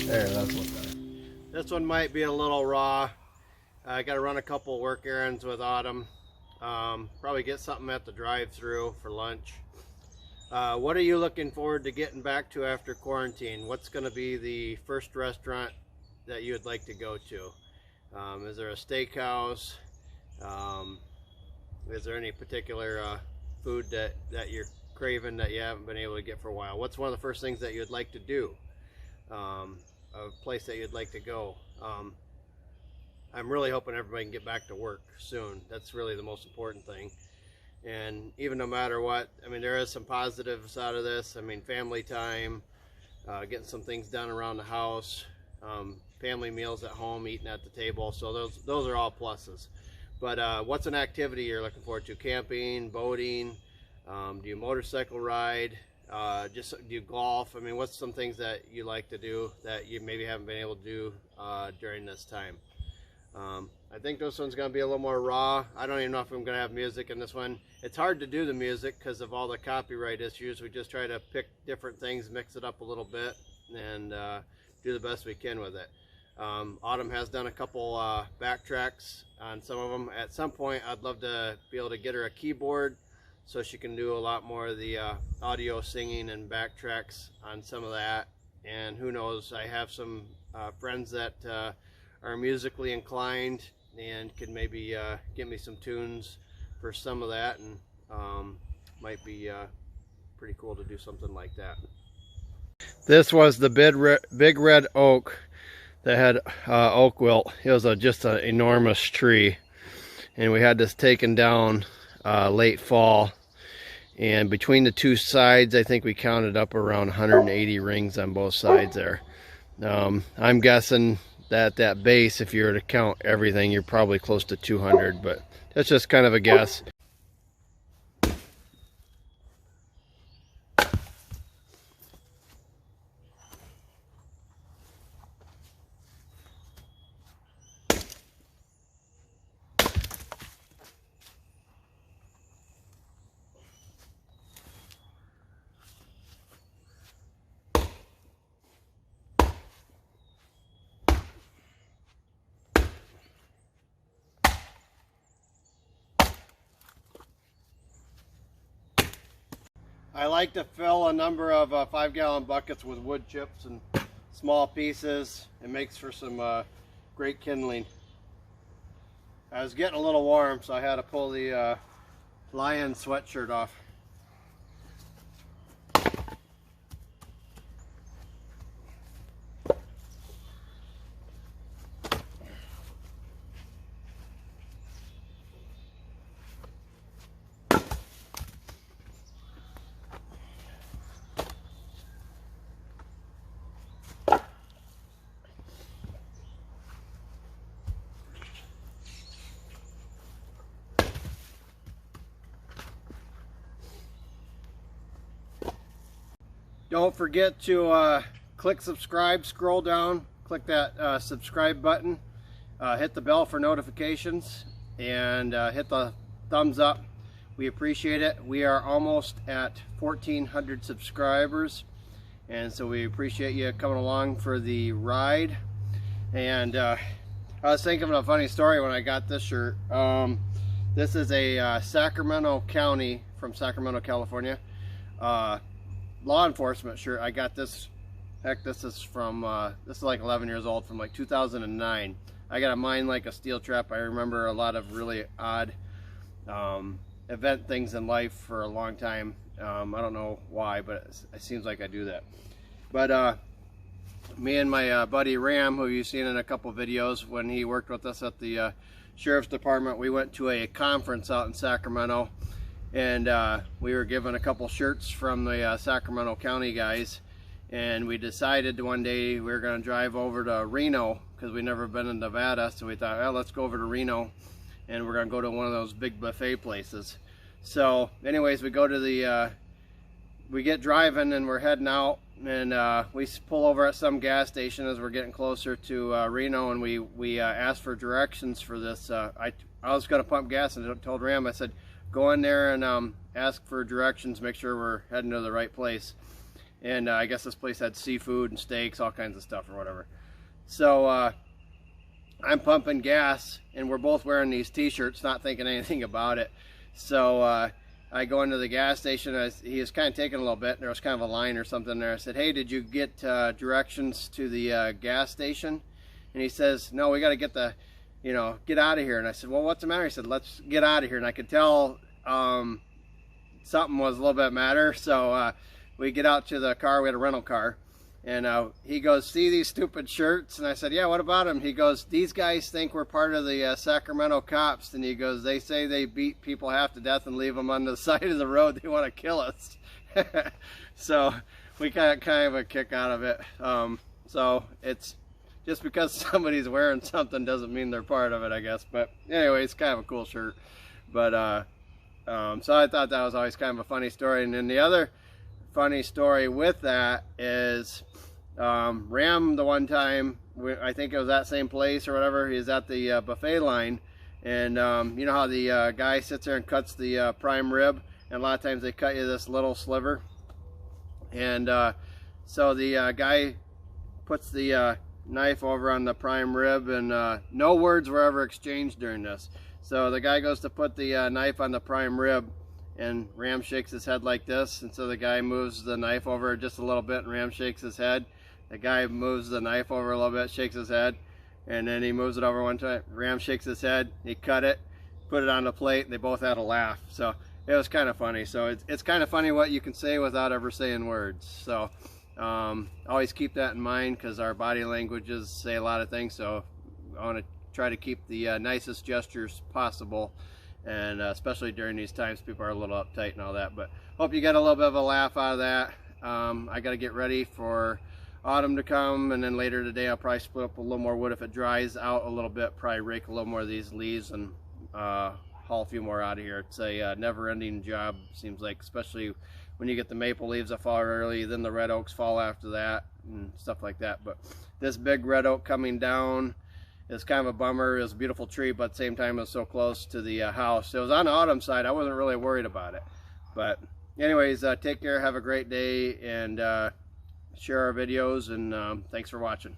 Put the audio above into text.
There, that's what better. This one might be a little raw. I got to run a couple work errands with Autumn. Probably get something at the drive-through for lunch. What are you looking forward to getting back to after quarantine? What's going to be the first restaurant that you would like to go to? Is there a steakhouse? Is there any particular food that you're craving that you haven't been able to get for a while? What's one of the first things that you'd like to do? A place that you'd like to go. I'm really hoping everybody can get back to work soon. That's really the most important thing. And even no matter what, I mean, there is some positives out of this. I mean, family time, getting some things done around the house, family meals at home, eating at the table. So those are all pluses. But what's an activity you're looking forward to? Camping, boating, do you motorcycle ride? Just do you golf? I mean, what's some things that you like to do that you maybe haven't been able to do during this time? I think this one's going to be a little more raw. I don't even know if I'm going to have music in this one. It's hard to do the music because of all the copyright issues. We just try to pick different things, mix it up a little bit, and do the best we can with it. Autumn has done a couple backtracks on some of them. At some point, I'd love to be able to get her a keyboard so she can do a lot more of the audio singing and backtracks on some of that. And who knows, I have some friends that are musically inclined and can maybe give me some tunes for some of that, and might be pretty cool to do something like that. This was the big red oak that had oak wilt. It was just an enormous tree, and we had this taken down late fall, and between the two sides I think we counted up around 180 rings on both sides there. I'm guessing that base, if you were to count everything, you're probably close to 200, but that's just kind of a guess. I like to fill a number of 5-gallon buckets with wood chips and small pieces. It makes for some great kindling. I was getting a little warm, so I had to pull the lion sweatshirt off. Don't forget to click subscribe, scroll down, click that subscribe button, hit the bell for notifications, and hit the thumbs up. We appreciate it. We are almost at 1,400 subscribers, and so we appreciate you coming along for the ride. And I was thinking of a funny story when I got this shirt. This is a Sacramento County from Sacramento, California. Law enforcement shirt. I got this, heck, this is from this is like 11 years old, from like 2009. I got a mind like a steel trap. I remember a lot of really odd event things in life for a long time. I don't know why, but it seems like I do that. But me and my buddy Ram, who you've seen in a couple videos when he worked with us at the Sheriff's Department, we went to a conference out in Sacramento, and we were given a couple shirts from the Sacramento County guys, and we decided one day we were going to drive over to Reno because we'd never been in Nevada, so we thought, well, let's go over to Reno and we're going to go to one of those big buffet places. So anyways, we go to the we get driving and we're heading out, and we pull over at some gas station as we're getting closer to Reno, and we asked for directions for this. I was going to pump gas and told Ram, I said, go in there and ask for directions, make sure we're heading to the right place. and I guess this place had seafood and steaks, all kinds of stuff or whatever. So I'm pumping gas, and we're both wearing these t-shirts, not thinking anything about it. So I go into the gas station. He was kind of taking a little bit, and there was kind of a line or something there. I said, hey, did you get directions to the gas station? And he says, no, we got to get the, you know, get out of here. And I said, well, what's the matter? He said, let's get out of here. And I could tell something was a little bit matter. So we get out to the car. We had a rental car. And he goes, see these stupid shirts? And I said, yeah, what about them? He goes, these guys think we're part of the Sacramento cops. And he goes, they say they beat people half to death and leave them on the side of the road. They want to kill us. So we got kind of a kick out of it. So it's just because somebody's wearing something doesn't mean they're part of it, I guess. But anyway, it's kind of a cool shirt. But so I thought that was always kind of a funny story. And then the other funny story with that is Ram, the one time, I think it was that same place or whatever, he was at the buffet line, and you know how the guy sits there and cuts the prime rib, and a lot of times they cut you this little sliver, and so the guy puts the knife over on the prime rib, and no words were ever exchanged during this. So the guy goes to put the knife on the prime rib, and Ram shakes his head like this, and so the guy moves the knife over just a little bit, and Ram shakes his head. The guy moves the knife over a little bit, shakes his head, and then he moves it over one time. Ram shakes his head, he cut it, put it on the plate, and they both had a laugh. So it was kind of funny. So it's kind of funny what you can say without ever saying words. So always keep that in mind, because our body languages say a lot of things. So I want to try to keep the nicest gestures possible, and especially during these times, people are a little uptight and all that. But hope you got a little bit of a laugh out of that. I got to get ready for autumn to come, and then later today I'll probably split up a little more wood if it dries out a little bit. Probably rake a little more of these leaves and haul a few more out of here. It's a never-ending job, seems like, especially when you get the maple leaves that fall early, then the red oaks fall after that and stuff like that. But this big red oak coming down is kind of a bummer. It was a beautiful tree, but at the same time it was so close to the house. It was on the autumn side. I wasn't really worried about it. But anyways, take care, have a great day, and share our videos, and thanks for watching.